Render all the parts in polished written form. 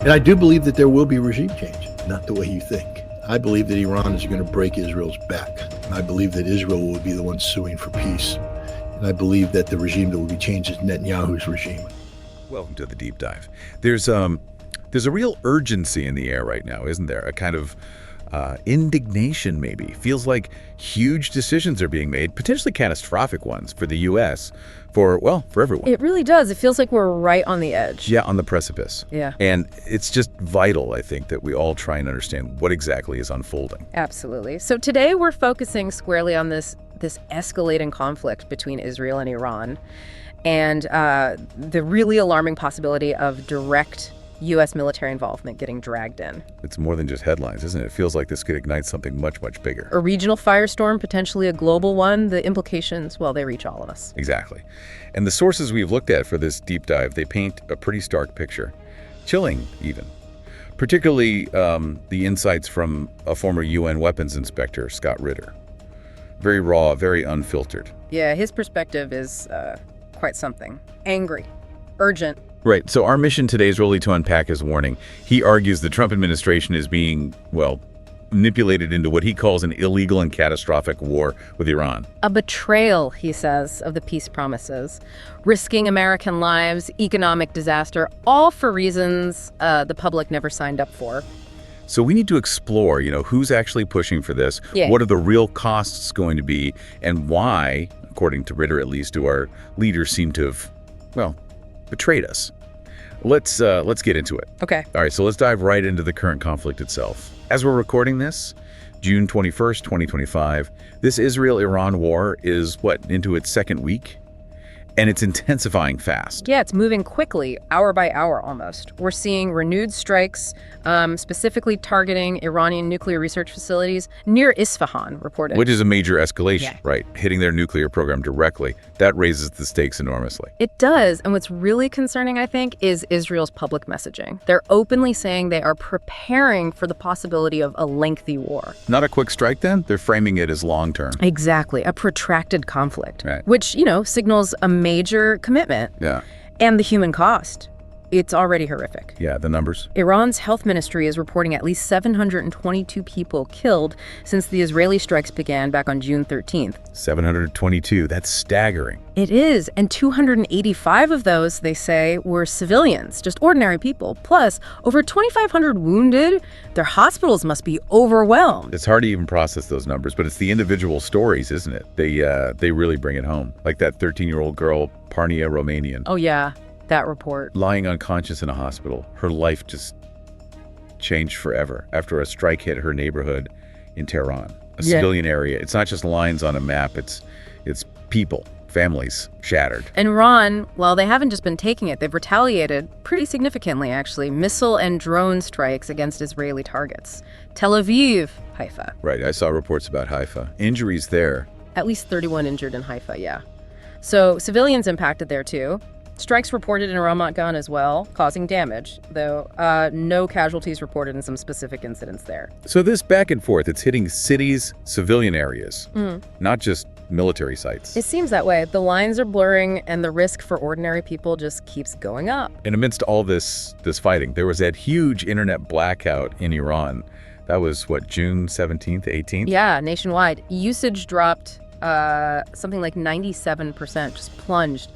And I do believe that there will be regime change, not the way you think. I believe that Iran is going to break Israel's back. And I believe that Israel will be the one suing for peace. And I believe that the regime that will be changed is Netanyahu's regime. Welcome to the deep dive. There's a real urgency in the air right now, isn't there? A kind of indignation, maybe. Feels like huge decisions are being made, potentially catastrophic ones for the U.S., for everyone. It really does. It feels like we're right on the edge. Yeah, on the precipice. Yeah. And it's just vital, I think, that we all try and understand what exactly is unfolding. Absolutely. So today we're focusing squarely on this escalating conflict between Israel and Iran and the really alarming possibility of direct U.S. military involvement getting dragged in. It's more than just headlines, isn't it? It feels like this could ignite something much, much bigger. A regional firestorm, potentially a global one. The implications, well, they reach all of us. Exactly. And the sources we've looked at for this deep dive, they paint a pretty stark picture. Chilling, even. Particularly the insights from a former UN weapons inspector, Scott Ritter. Very raw, very unfiltered. Yeah, his perspective is quite something. Angry, urgent. Right. So our mission today is really to unpack his warning. He argues the Trump administration is being, manipulated into what he calls an illegal and catastrophic war with Iran. A betrayal, he says, of the peace promises, risking American lives, economic disaster, all for reasons the public never signed up for. So we need to explore, who's actually pushing for this, what are the real costs going to be, and why, according to Ritter at least, do our leaders seem to have, betrayed us. Let's get into it. Okay. All right, so let's dive right into the current conflict itself. As we're recording this, June 21st, 2025, this Israel-Iran war is, into its second week? And it's intensifying fast. Yeah, it's moving quickly, hour by hour almost. We're seeing renewed strikes, specifically targeting Iranian nuclear research facilities near Isfahan, reported. Which is a major escalation, right? Hitting their nuclear program directly. That raises the stakes enormously. It does. And what's really concerning, I think, is Israel's public messaging. They're openly saying they are preparing for the possibility of a lengthy war. Not a quick strike, then? They're framing it as long-term. Exactly. A protracted conflict, right. Which, signals a major commitment. Yeah. And the human cost. It's already horrific. Yeah, the numbers. Iran's health ministry is reporting at least 722 people killed since the Israeli strikes began back on June 13th. 722. That's staggering. It is. And 285 of those, they say, were civilians, just ordinary people. Plus, over 2,500 wounded. Their hospitals must be overwhelmed. It's hard to even process those numbers, but it's the individual stories, isn't it? They really bring it home. Like that 13-year-old girl, Parnia Romanian. Oh, yeah. That report. Lying unconscious in a hospital. Her life just changed forever after a strike hit her neighborhood in Tehran, a civilian area. It's not just lines on a map. It's people, families shattered. And Iran, well, they haven't just been taking it. They've retaliated pretty significantly, actually. Missile and drone strikes against Israeli targets. Tel Aviv, Haifa. Right. I saw reports about Haifa. Injuries there. At least 31 injured in Haifa, yeah. So civilians impacted there, too. Strikes reported in Ramat Gan as well, causing damage, though no casualties reported in some specific incidents there. So this back and forth, it's hitting cities, civilian areas, not just military sites. It seems that way. The lines are blurring, and the risk for ordinary people just keeps going up. And amidst all this fighting, there was that huge internet blackout in Iran. That was, June 17th, 18th? Yeah, nationwide. Usage dropped something like 97%, just plunged.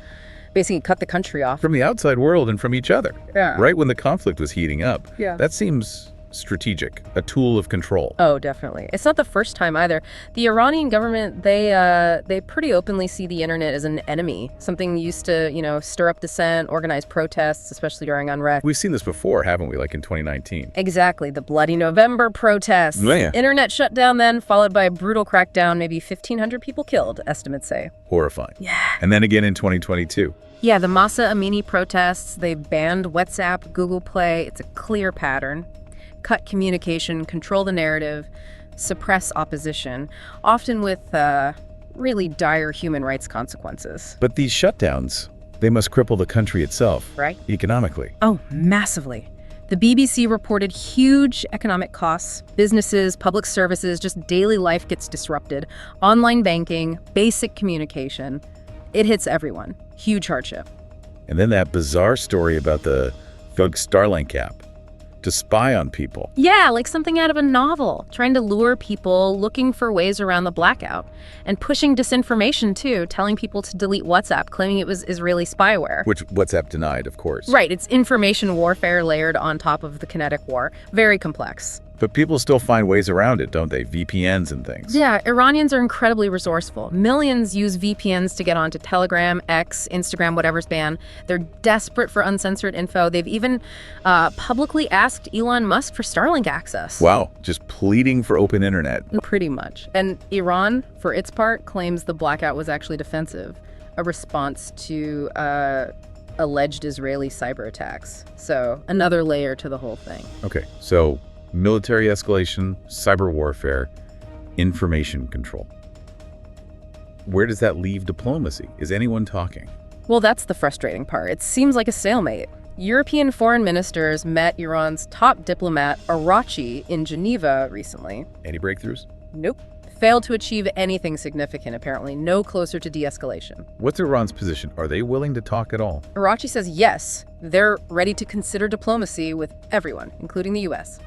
Basically cut the country off. From the outside world and from each other. Yeah. Right when the conflict was heating up. Yeah. That seems strategic, a tool of control. Oh, definitely. It's not the first time either. The Iranian government, they pretty openly see the internet as an enemy, something used to, stir up dissent, organize protests, especially during unrest. We've seen this before, haven't we, like in 2019? Exactly. The Bloody November protests. Yeah. Internet shutdown then, followed by a brutal crackdown, maybe 1,500 people killed, estimates say. Horrifying. Yeah. And then again in 2022. Yeah, the Masa Amini protests, they banned WhatsApp, Google Play. It's a clear pattern. Cut communication, control the narrative, suppress opposition, often with really dire human rights consequences. But these shutdowns, they must cripple the country itself. Right. Economically. Oh, massively. The BBC reported huge economic costs. Businesses, public services, just daily life gets disrupted. Online banking, basic communication. It hits everyone. Huge hardship. And then that bizarre story about the Starlink app. to spy on people. Yeah, like something out of a novel, trying to lure people, looking for ways around the blackout, and pushing disinformation too, telling people to delete WhatsApp, claiming it was Israeli spyware. Which WhatsApp denied, of course. Right, it's information warfare layered on top of the kinetic war. Very complex. But people still find ways around it, don't they? VPNs and things. Yeah, Iranians are incredibly resourceful. Millions use VPNs to get onto Telegram, X, Instagram, whatever's banned. They're desperate for uncensored info. They've even publicly asked Elon Musk for Starlink access. Wow, just pleading for open internet. Pretty much. And Iran, for its part, claims the blackout was actually defensive, a response to alleged Israeli cyber attacks. So another layer to the whole thing. Okay, so military escalation, cyber warfare, information control. Where does that leave diplomacy? Is anyone talking? Well, that's the frustrating part. It seems like a stalemate. European foreign ministers met Iran's top diplomat, Arachi, in Geneva recently. Any breakthroughs? Nope. Failed to achieve anything significant, apparently. No closer to de-escalation. What's Iran's position? Are they willing to talk at all? Arachi says yes, they're ready to consider diplomacy with everyone, including the US.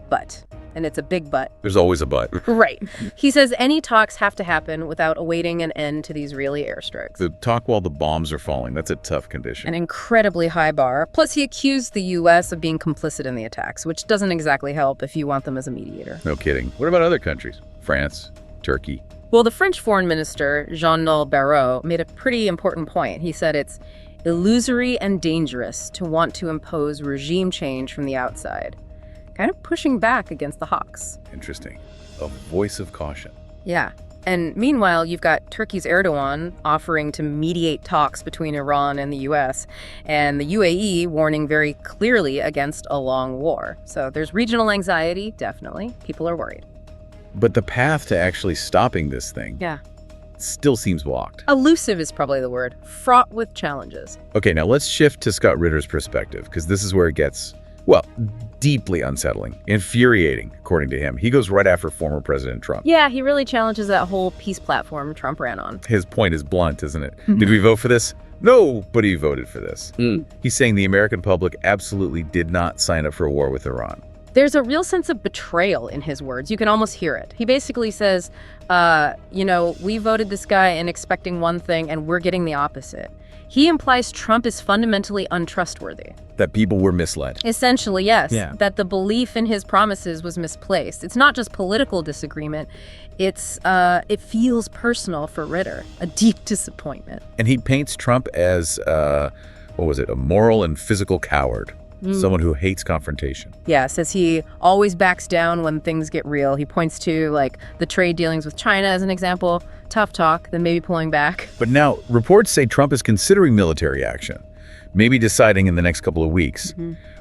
But, and it's a big but. There's always a but. Right. He says any talks have to happen without awaiting an end to these Israeli airstrikes. The talk while the bombs are falling, that's a tough condition. An incredibly high bar. Plus, he accused the US of being complicit in the attacks, which doesn't exactly help if you want them as a mediator. No kidding. What about other countries? France, Turkey? Well, the French foreign minister, Jean-Noël Barrot, made a pretty important point. He said it's illusory and dangerous to want to impose regime change from the outside. Kind of pushing back against the hawks. Interesting. A voice of caution. Yeah. And meanwhile, you've got Turkey's Erdogan offering to mediate talks between Iran and the US, and the UAE warning very clearly against a long war. So there's regional anxiety, definitely. People are worried. But the path to actually stopping this thing still seems blocked. Elusive is probably the word. Fraught with challenges. Okay, now let's shift to Scott Ritter's perspective, because this is where it gets, well, deeply unsettling, infuriating, according to him. He goes right after former President Trump. Yeah, he really challenges that whole peace platform Trump ran on. His point is blunt, isn't it? Did we vote for this? Nobody voted for this. He's saying the American public absolutely did not sign up for a war with Iran. There's a real sense of betrayal in his words. You can almost hear it. He basically says, we voted this guy in expecting one thing and we're getting the opposite. He implies Trump is fundamentally untrustworthy. That people were misled. Essentially, yes. Yeah. That the belief in his promises was misplaced. It's not just political disagreement. It feels personal for Ritter, a deep disappointment. And he paints Trump as, a moral and physical coward. Someone who hates confrontation. Yeah, says he always backs down when things get real. He points to, the trade dealings with China as an example. Tough talk, then maybe pulling back. But now, reports say Trump is considering military action, maybe deciding in the next couple of weeks,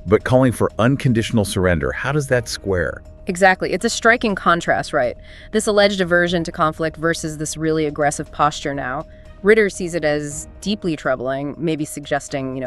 but calling for unconditional surrender. How does that square? Exactly. It's a striking contrast, right? This alleged aversion to conflict versus this really aggressive posture now. Ritter sees it as deeply troubling, maybe suggesting,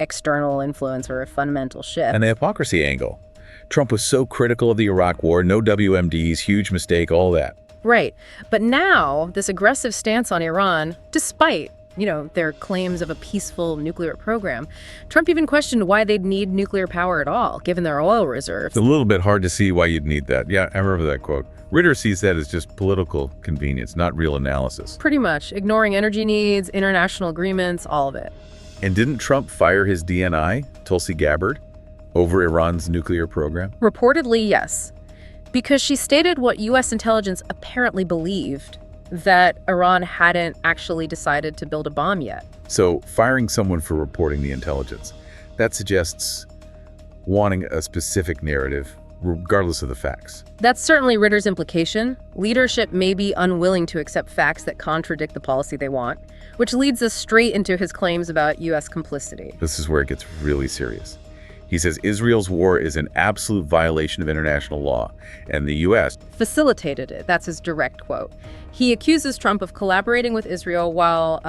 external influence or a fundamental shift. And the hypocrisy angle. Trump was so critical of the Iraq war, no WMDs, huge mistake, all that. Right. But now, this aggressive stance on Iran, despite, their claims of a peaceful nuclear program, Trump even questioned why they'd need nuclear power at all, given their oil reserves. It's a little bit hard to see why you'd need that. Yeah, I remember that quote. Ritter sees that as just political convenience, not real analysis. Pretty much. Ignoring energy needs, international agreements, all of it. And didn't Trump fire his DNI, Tulsi Gabbard, over Iran's nuclear program? Reportedly, yes. Because she stated what U.S. intelligence apparently believed, that Iran hadn't actually decided to build a bomb yet. So firing someone for reporting the intelligence, that suggests wanting a specific narrative, regardless of the facts. That's certainly Ritter's implication. Leadership may be unwilling to accept facts that contradict the policy they want, which leads us straight into his claims about U.S. complicity. This is where it gets really serious. He says Israel's war is an absolute violation of international law, and the U.S. facilitated it. That's his direct quote. He accuses Trump of collaborating with Israel while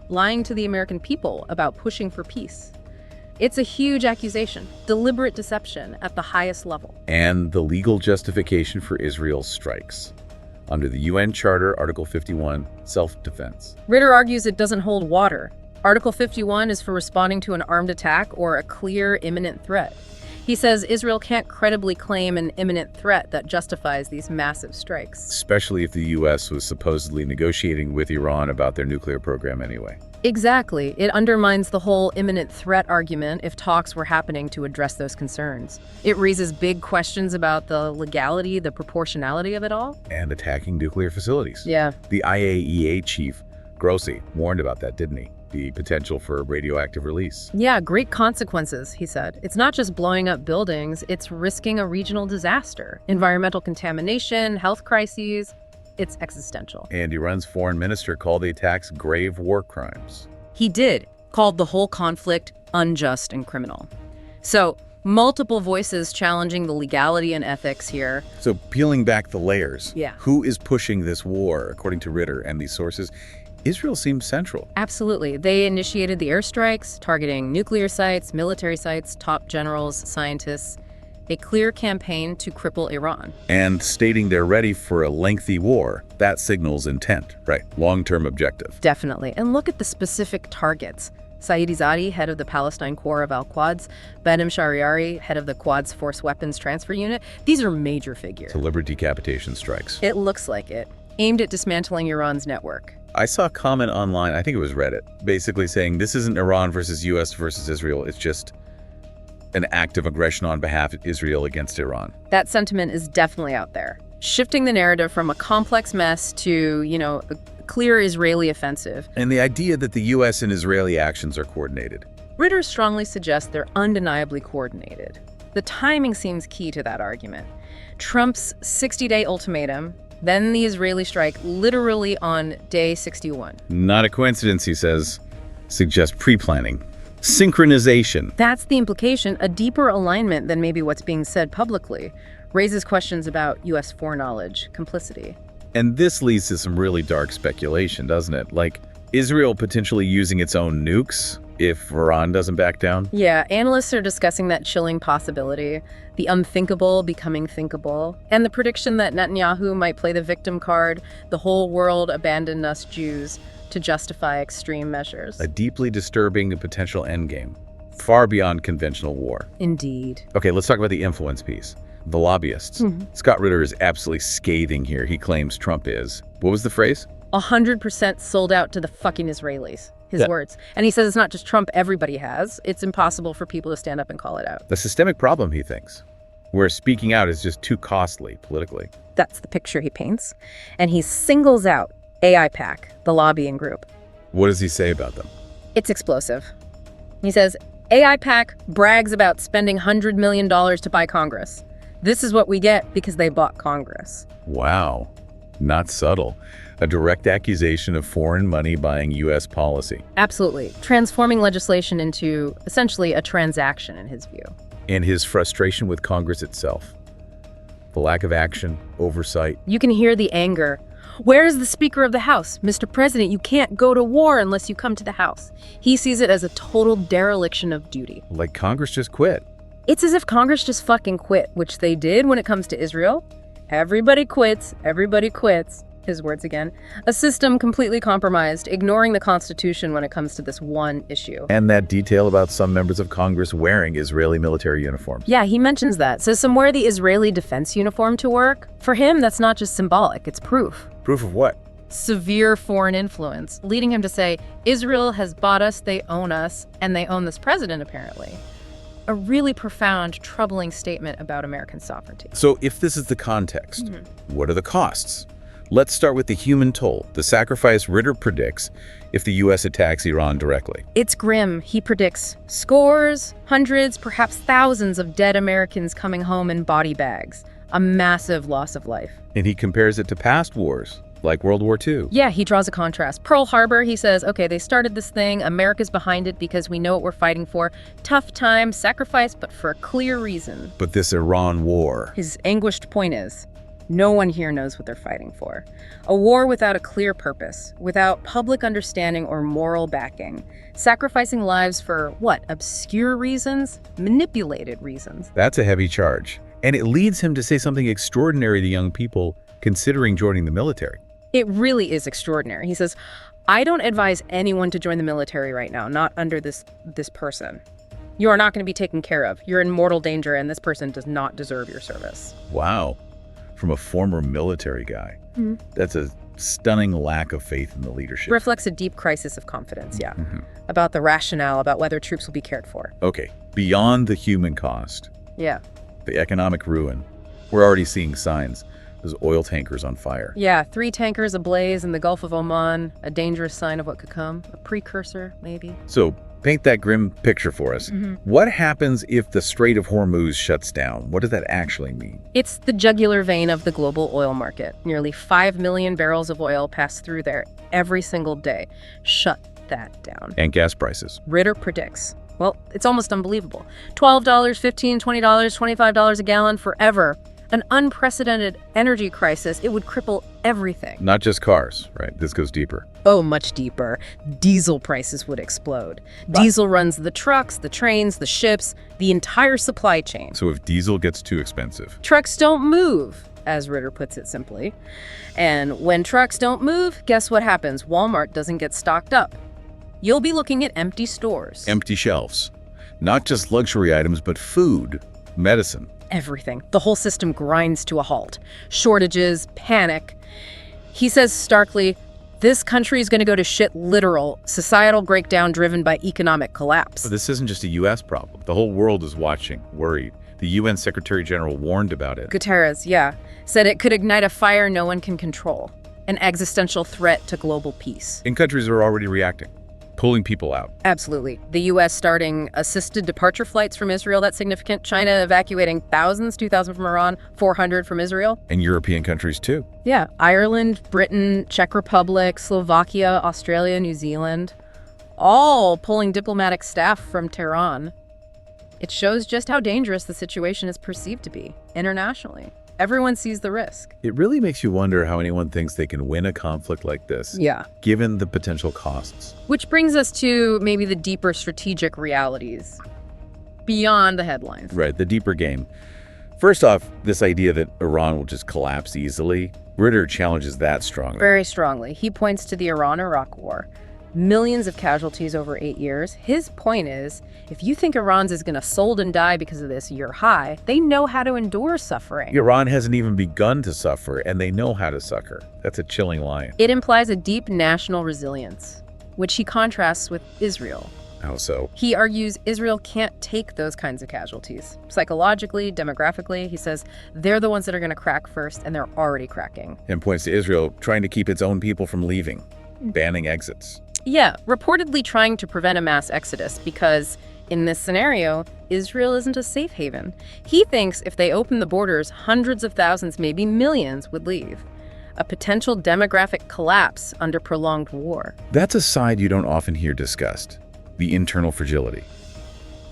lying to the American people about pushing for peace. It's a huge accusation, deliberate deception at the highest level. And the legal justification for Israel's strikes. Under the UN Charter, Article 51, self-defense. Ritter argues it doesn't hold water. Article 51 is for responding to an armed attack or a clear, imminent threat. He He says Israel can't credibly claim an imminent threat that justifies these massive strikes. Especially if the U.S. was supposedly negotiating with Iran about their nuclear program anyway. Exactly. It undermines the whole imminent threat argument if talks were happening to address those concerns. It raises big questions about the legality, the proportionality of it all. And attacking nuclear facilities. Yeah. The IAEA chief, Grossi, warned about that, didn't he? The potential for radioactive release. Yeah, great consequences, he said. It's not just blowing up buildings, it's risking a regional disaster. Environmental contamination, health crises. It's existential. And Iran's foreign minister called the attacks grave war crimes. He did, called the whole conflict unjust and criminal. So, multiple voices challenging the legality and ethics here. So peeling back the layers, Yeah. Who is pushing this war, according to Ritter and these sources? Israel seems central. Absolutely. They initiated the airstrikes, targeting nuclear sites, military sites, top generals, scientists. A clear campaign to cripple Iran. And stating they're ready for a lengthy war, that signals intent, right? Long-term objective. Definitely. And look at the specific targets. Saeed Izzadi, head of the Palestine Corps of Al-Quds, Benem Shariari, head of the Quds Force Weapons Transfer Unit. These are major figures. Deliberate decapitation strikes. It looks like it. Aimed at dismantling Iran's network. I saw a comment online, I think it was Reddit, basically saying this isn't Iran versus US versus Israel, it's just an act of aggression on behalf of Israel against Iran. That sentiment is definitely out there. Shifting the narrative from a complex mess to, a clear Israeli offensive. And the idea that the US and Israeli actions are coordinated. Ritter strongly suggests they're undeniably coordinated. The timing seems key to that argument. Trump's 60-day ultimatum, then the Israeli strike literally on day 61. Not a coincidence, he says. Suggests pre-planning. Synchronization. That's the implication, a deeper alignment than maybe what's being said publicly. Raises questions about U.S. foreknowledge, complicity. And this leads to some really dark speculation, doesn't it? Like, Israel potentially using its own nukes if Iran doesn't back down? Yeah, analysts are discussing that chilling possibility, the unthinkable becoming thinkable, and the prediction that Netanyahu might play the victim card, the whole world abandoned us Jews, to justify extreme measures. A deeply disturbing and potential endgame, far beyond conventional war. Indeed. Okay, let's talk about the influence piece. The lobbyists. Scott Ritter is absolutely scathing here. He claims Trump is. What was the phrase? 100% sold out to the fucking Israelis, his words. And he says it's not just Trump everybody has. It's impossible for people to stand up and call it out. The systemic problem, he thinks, where speaking out is just too costly politically. That's the picture he paints. And he singles out AIPAC, the lobbying group. What does he say about them? It's explosive. He says, AIPAC brags about spending $100 million to buy Congress. This is what we get because they bought Congress. Wow. Not subtle. A direct accusation of foreign money buying U.S. policy. Absolutely. Transforming legislation into essentially a transaction in his view. And his frustration with Congress itself. The lack of action, oversight. You can hear the anger. Where is the Speaker of the House? Mr. President, you can't go to war unless you come to the House. He sees it as a total dereliction of duty. Like Congress just quit. It's as if Congress just fucking quit, which they did when it comes to Israel. Everybody quits, his words again. A system completely compromised, ignoring the Constitution when it comes to this one issue. And that detail about some members of Congress wearing Israeli military uniforms. Yeah, he mentions that. So some wear the Israeli defense uniform to work. For him, that's not just symbolic, it's proof. Proof of what? Severe foreign influence, leading him to say, Israel has bought us, they own us, and they own this president, apparently. A really profound, troubling statement about American sovereignty. So if this is the context, what are the costs? Let's start with the human toll, the sacrifice Ritter predicts if the U.S. attacks Iran directly. It's grim. He predicts scores, hundreds, perhaps thousands of dead Americans coming home in body bags. A massive loss of life. And he compares it to past wars, like World War II. Yeah, he draws a contrast. Pearl Harbor, he says, okay, they started this thing, America's behind it because we know what we're fighting for. Tough time, sacrifice, but for a clear reason. But this Iran war. His anguished point is, no one here knows what they're fighting for. A war without a clear purpose, without public understanding or moral backing. Sacrificing lives for, what, obscure reasons? Manipulated reasons. That's a heavy charge. And it leads him to say something extraordinary to young people considering joining the military. It really is extraordinary. He says, I don't advise anyone to join the military right now, not under this person. You are not going to be taken care of. You're in mortal danger, and this person does not deserve your service. Wow. From a former military guy. That's a stunning lack of faith in the leadership. Reflects a deep crisis of confidence, yeah. About the rationale, about whether troops will be cared for. Okay, beyond the human cost, Yeah. the economic ruin, we're already seeing signs. Those oil tankers on fire. Yeah, 3 tankers ablaze in the Gulf of Oman, a dangerous sign of what could come. A precursor, maybe. So paint that grim picture for us. What happens if the Strait of Hormuz shuts down? What does that actually mean? It's the jugular vein of the global oil market. Nearly 5 million barrels of oil pass through there every single day. Shut that down. And gas prices. Ritter predicts. Well, it's almost unbelievable. $12, $15, $20, $25 a gallon forever. An unprecedented energy crisis. It would cripple everything. Not just cars, right? This goes deeper. Oh, much deeper. Diesel prices would explode. Diesel runs the trucks, the trains, the ships, the entire supply chain. So if diesel gets too expensive, Trucks don't move, as Ritter puts it simply. And when trucks don't move, guess what happens? Walmart doesn't get stocked up. You'll be looking at empty stores. empty shelves. Not just luxury items, but food, medicine. Everything. The whole system grinds to a halt. Shortages, panic. He says starkly, this country is going to go to shit literal, societal breakdown driven by economic collapse. But this isn't just a U.S. problem. The whole world is watching, worried. The UN Secretary General warned about it. Guterres, yeah, said it could ignite a fire no one can control, an existential threat to global peace. And countries are already reacting, pulling people out. Absolutely. The U.S. starting assisted departure flights from Israel, that's significant. China evacuating thousands, 2,000 from Iran, 400 from Israel. And European countries too. Yeah, Ireland, Britain, Czech Republic, Slovakia, Australia, New Zealand, all pulling diplomatic staff from Tehran. It shows just how dangerous the situation is perceived to be internationally. Everyone sees the risk. It really makes you wonder how anyone thinks they can win a conflict like this, Yeah. given the potential costs. Which brings us to maybe the deeper strategic realities beyond the headlines. Right, the deeper game. First off, this idea that Iran will just collapse easily, Ritter challenges that strongly. Very strongly. He points to the Iran-Iraq war. Millions of casualties over 8 years. His point is, if you think Iran's is going to sold and die because of this, you're high. They know how to endure suffering. Iran hasn't even begun to suffer, and they know how to succor. That's a chilling line. It implies a deep national resilience, which he contrasts with Israel. How so? He argues Israel can't take those kinds of casualties. Psychologically, demographically, he says they're the ones that are going to crack first, and they're already cracking. And points to Israel trying to keep its own people from leaving, banning exits. Yeah, reportedly trying to prevent a mass exodus because, in this scenario, Israel isn't a safe haven. He thinks if they open the borders, hundreds of thousands, maybe millions, would leave. A potential demographic collapse under prolonged war. That's a side you don't often hear discussed, the internal fragility.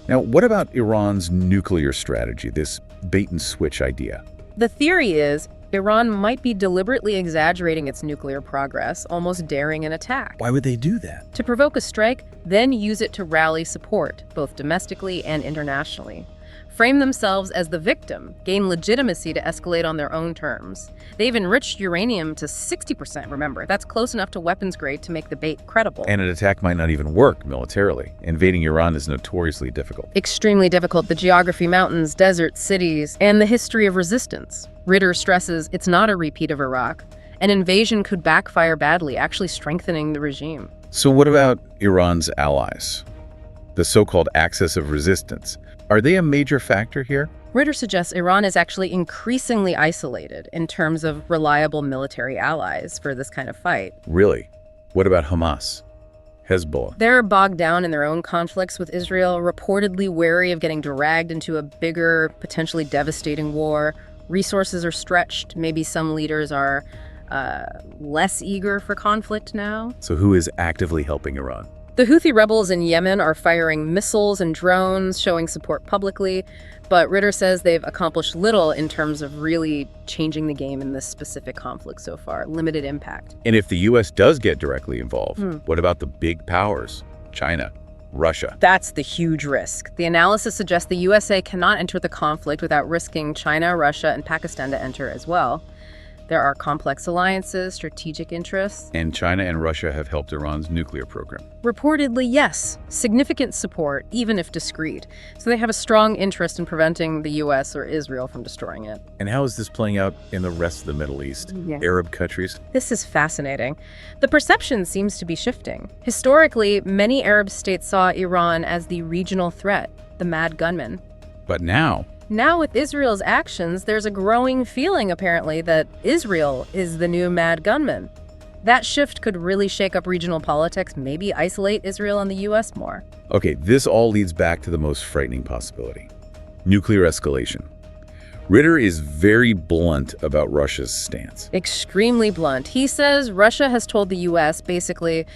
Now, what about Iran's nuclear strategy, this bait-and-switch idea? The theory is Iran might be deliberately exaggerating its nuclear progress, almost daring an attack. Why would they do that? To provoke a strike, then use it to rally support, both domestically and internationally. Frame themselves as the victim, gain legitimacy to escalate on their own terms. They've enriched uranium to 60%, remember. That's close enough to weapons grade to make the bait credible. And an attack might not even work militarily. Invading Iran is notoriously difficult. Extremely difficult. The geography, mountains, deserts, cities, and the history of resistance. Ritter stresses it's not a repeat of Iraq. An invasion could backfire badly, actually strengthening the regime. So what about Iran's allies? The so-called axis of resistance. Are they a major factor here? Ritter suggests Iran is actually increasingly isolated in terms of reliable military allies for this kind of fight. Really? What about Hamas? Hezbollah? They're bogged down in their own conflicts with Israel, reportedly wary of getting dragged into a bigger, potentially devastating war. Resources are stretched. Maybe some leaders are less eager for conflict now. So who is actively helping Iran? The Houthi rebels in Yemen are firing missiles and drones, showing support publicly, but Ritter says they've accomplished little in terms of really changing the game in this specific conflict so far. Limited impact. And if the U.S. does get directly involved, what about the big powers? China, Russia? That's the huge risk. The analysis suggests the USA cannot enter the conflict without risking China, Russia, and Pakistan to enter as well. There are complex alliances, strategic interests. And China and Russia have helped Iran's nuclear program. Reportedly, yes. Significant support, even if discreet. So they have a strong interest in preventing the US or Israel from destroying it. And how is this playing out in the rest of the Middle East? Yeah. Arab countries? This is fascinating. The perception seems to be shifting. Historically, many Arab states saw Iran as the regional threat, the mad gunman. But now with Israel's actions, there's a growing feeling, apparently, that Israel is the new mad gunman. That shift could really shake up regional politics, maybe isolate Israel and the US more. Okay, this all leads back to the most frightening possibility. Nuclear escalation. Ritter is very blunt about Russia's stance. Extremely blunt. He says Russia has told the US, basically,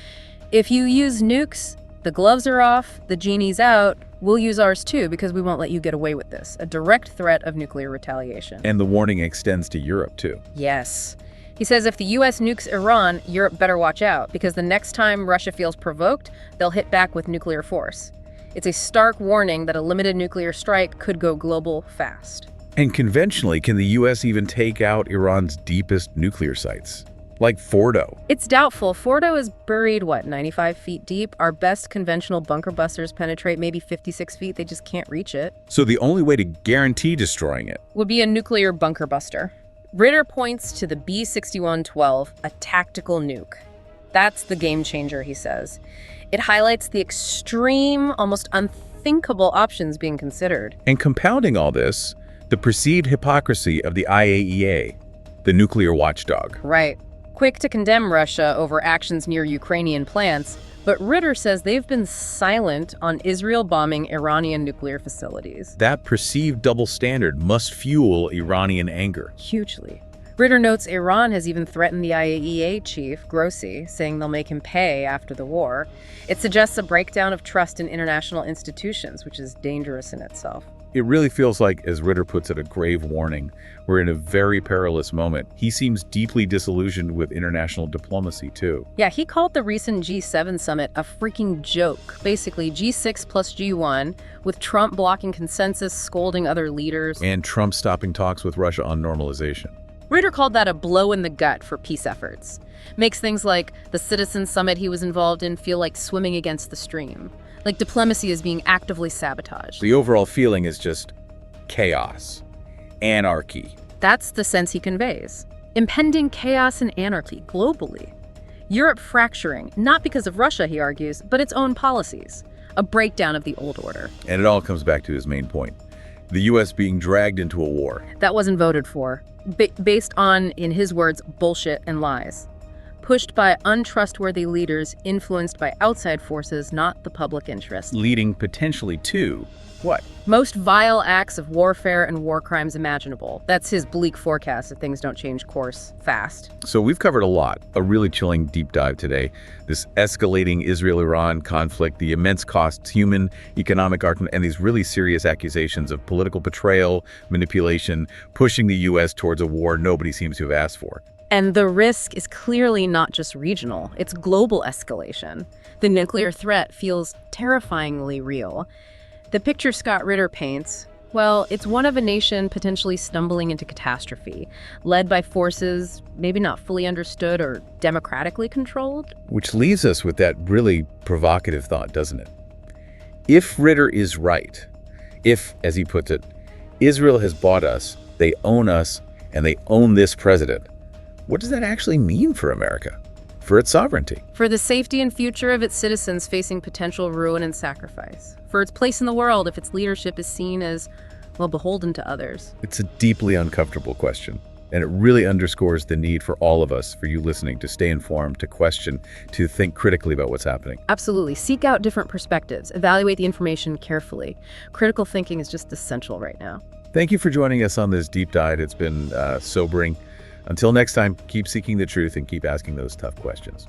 if you use nukes, the gloves are off, the genie's out, we'll use ours too because we won't let you get away with this. A direct threat of nuclear retaliation. And the warning extends to Europe too. Yes. He says if the US nukes Iran, Europe better watch out because the next time Russia feels provoked, they'll hit back with nuclear force. It's a stark warning that a limited nuclear strike could go global fast. And conventionally, can the US even take out Iran's deepest nuclear sites? Like Fordo. It's doubtful. Fordo is buried, 95 feet deep? Our best conventional bunker busters penetrate maybe 56 feet. They just can't reach it. So the only way to guarantee destroying it Would be a nuclear bunker buster. Ritter points to the B-6112, a tactical nuke. That's the game changer, he says. It highlights the extreme, almost unthinkable options being considered. And compounding all this, the perceived hypocrisy of the IAEA, the nuclear watchdog. Right. Quick to condemn Russia over actions near Ukrainian plants, but Ritter says they've been silent on Israel bombing Iranian nuclear facilities. That perceived double standard must fuel Iranian anger. Hugely. Ritter notes Iran has even threatened the IAEA chief, Grossi, saying they'll make him pay after the war. It suggests a breakdown of trust in international institutions, which is dangerous in itself. It really feels like, as Ritter puts it, a grave warning. We're in a very perilous moment. He seems deeply disillusioned with international diplomacy, too. Yeah, he called the recent G7 summit a freaking joke. Basically, G6 plus G1, with Trump blocking consensus, scolding other leaders. And Trump stopping talks with Russia on normalization. Ritter called that a blow in the gut for peace efforts. Makes things like the Citizen Summit he was involved in feel like swimming against the stream. Like diplomacy is being actively sabotaged. The overall feeling is just chaos, anarchy. That's the sense he conveys. Impending chaos and anarchy globally. Europe fracturing, not because of Russia, he argues, but its own policies. A breakdown of the old order. And it all comes back to his main point. The U.S. being dragged into a war. That wasn't voted for. Based on, in his words, bullshit and lies. Pushed by untrustworthy leaders influenced by outside forces, not the public interest. Leading potentially to what? Most vile acts of warfare and war crimes imaginable. That's his bleak forecast if things don't change course fast. So we've covered a lot, a really chilling deep dive today. This escalating Israel-Iran conflict, the immense costs, human, economic, and these really serious accusations of political betrayal, manipulation, pushing the U.S. towards a war nobody seems to have asked for. And the risk is clearly not just regional, it's global escalation. The nuclear threat feels terrifyingly real. The picture Scott Ritter paints, well, it's one of a nation potentially stumbling into catastrophe, led by forces maybe not fully understood or democratically controlled. Which leaves us with that really provocative thought, doesn't it? If Ritter is right, if, as he puts it, Israel has bought us, and they own this president, what does that actually mean for America, for its sovereignty? For the safety and future of its citizens facing potential ruin and sacrifice. For its place in the world if its leadership is seen as, well, beholden to others. It's a deeply uncomfortable question, and it really underscores the need for all of us, for you listening, to stay informed, to question, to think critically about what's happening. Absolutely. Seek out different perspectives. Evaluate the information carefully. Critical thinking is just essential right now. Thank you for joining us on this deep dive. It's been sobering. Until next time, keep seeking the truth and keep asking those tough questions.